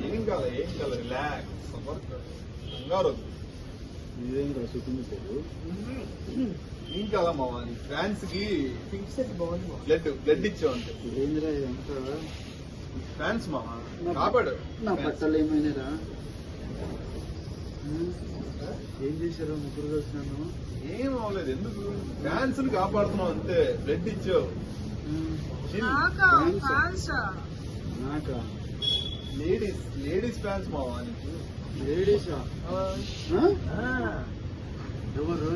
ఏం కాదు రిలాక్స్ కంగారు ఇదేం రాసుకుంది పేరు ఏం కాదమ్మా ఫ్యాన్స్ కి బ్లడ్ ఇచ్చావంటే ఏందిరా ఇదంతా ఫ్యాన్స్ మామ కాపాడు నా బట్టలు ఏమైనారా ఏం చేశారు ముగ్గురు కలిసినాను ఏం అవ్వలేదు ఎందుకు ఫ్యాన్స్ ని కాపాడుతున్నావు అంతే బ్లడ్ ఇచ్చావు నాకా లేడీస్ ఫ్యాన్స్ మావా నీకు లేడీసా ఎవరు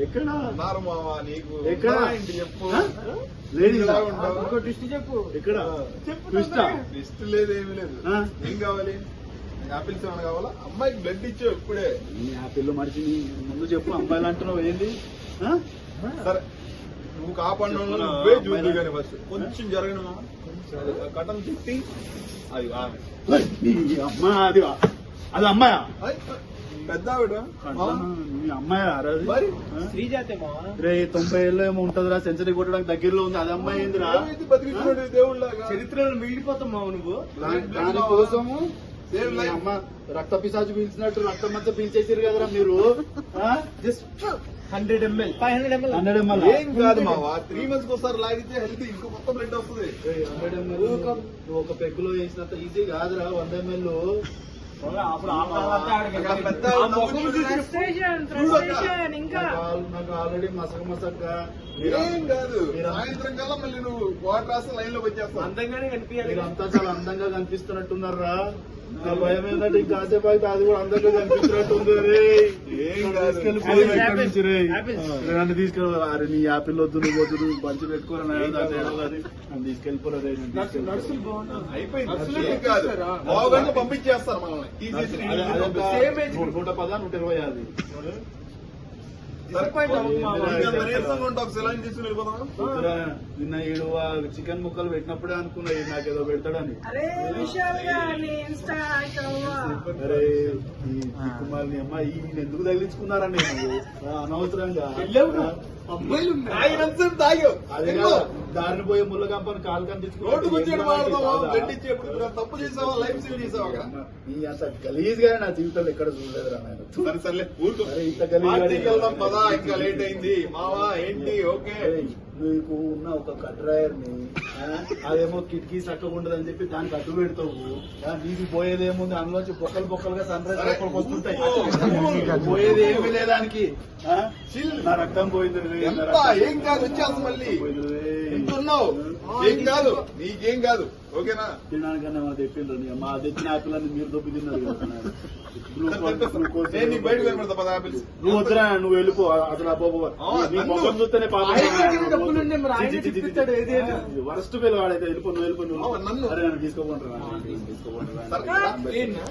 ఎక్కడ ఉన్నారు మావా నీకు ఎక్కడ? ఇంటి చెప్పు లేడీస్ చెప్పు ఎక్కడ లిస్ట్ లేదు ఏమీ లేదు ఏం కావాలి యాపిల్స్ ఏమైనా కావాలా అమ్మాయికి బ్లడ్ ఇచ్చావు ఇప్పుడే ఆ పిల్ల మనిషిని ముందు చెప్పు అమ్మాయిలు అంటున్నావు ఏంది సరే నువ్వు కాపాడిన నువ్వే చూద్దు కానీ ఫస్ట్ కొంచెం జరగను మామ కటన్ తిట్టి అది ఆమె అమ్మా అది అది అమ్మాయా పెద్ద ఆవిడ మీ అమ్మాయా మరి శ్రీజాతే మావా రే 90 ఏళ్ళు ఏమో ఉంటదిరా సెంచరీ కొట్టడానికి దగ్గరలో ఉంది అది అమ్మాయి ఏందిరా బతికించుకోండి దేవుళ్ళగా చరిత్రలో మిగిలిపోతాం మావ నువ్వు దానికోసము మీ అమ్మ రక్త పిశాచు పీల్చినట్టు రక్తం అంతా పీల్చేసారు కదరా మీరు జస్ట్ 100 ml 500 ml 100 ml ఏం కాదు మావా 3 months ఒకసారి లాగితే హెల్తీ ఇంకో మొత్తం బ్లడ్ వస్తుంది 100 ml నువ్వు ఒక పెగ్గులో వేసినంత ఈజీ కాదురా 100 ml పెద్ద నాకు ఆల్రెడీ మసక మసక ఏం కాదు సాయంత్రం కల్లా మళ్ళీ నువ్వు వాటర్ రాసి లైన్ లో వచ్చేస్తావు అందంగానే కనిపించాలి మీరంతా చాలా అందంగా కనిపిస్తున్నట్టున్నారా నా భయం ఏంటంటే ఇంకా కాసేపు అయితే అది కూడా అందంగా కనిపిస్తున్నట్టుంది రే ఏం కాదు నన్ను తీసుకెళ్ళి అరే నీ యాపిల్ వద్దు నువ్వు వద్దు నువ్వు బంచి పెట్టుకోరా నన్ను తీసుకెళ్ళిపోరా నర్సులు బాగున్నారు అయిపోయింది ఏం కాదు బాగా పంపించేస్తారు మనల్ని తీసేసి నూట 120 అది నీరసంగా ఉంటావు సెలైన్ తీసుకుని వెళ్ళిపోతాం వద్దురా, నిన్న ఈడు చికెన్ ముక్కలు పెట్టినప్పుడే అనుకున్నా ఈడు నాకేదో పెడతాడని అరే ఈ కుమార్ని అమ్మ ఈయన ఎందుకు తగిలించుకున్నారా నేను అనవసరంగా తాగావు అదే కదా దారిని పోయే ముళ్ళ కంపని కాలు రోడ్డుకు వచ్చాడు వాడతావా బ్లడ్ కనిపించుకున్నా ఇచ్చేప్పుడు తప్పు చేసావా లైఫ్ సేవ్ చేసావా అక్కడ నీ అంత గలీజ్ గానే నా జీవితంలో ఎక్కడ చూడలేదురా నేను సరే సర్లే ఊరుకో అరే ఇంత గలీజ్ పార్టీకి వెళ్దాం పదా ఇంకా లేట్ అయింది మావా ఏంటి ఓకే నీకు ఉన్న ఒక కట్రాయర్ ని అదేమో కిటికీ చక్కగా ఉండదని చెప్పి దానికి అడ్డు పెడతావు నీకు పోయేది ఏముంది అందులోంచి బొక్కలుగా సన్ రైజ్ లోపలికి వస్తుంటాయి పోయేది ఏమీ లేదానికి నా రక్తం పోయింది రే, నా ఎంత రక్తం ఏం కాదు వచ్చేస్తాం మళ్ళీ పోయింది రే. ఎంతున్నావు ఏం కాదు నీకేం కాదు ఓకేనా తినడానికన్నా మనం తెప్పిండ్రు మా తెచ్చిన ఆకులన్నీ మీరు దొప్పి తిన్నారు కదా గ్లూకోజ్ నేను నీకు బయట కనబడతా పద ఆపిల్స్ నువ్వు వద్దురా నువ్వు వెళ్ళిపో అసలు అబ్బో నీ ముఖం చూస్తేనే డబ్బులుండే మరి ఆయన తెప్పిస్తాడు ఏది వరస్ట్ పిల్లవాడైతే వెళ్ళిపో నువ్వు వెళ్ళిపో నువ్వు నన్ను అరే నన్ను తీసుకోమంటారా సరే ఏంటన్నా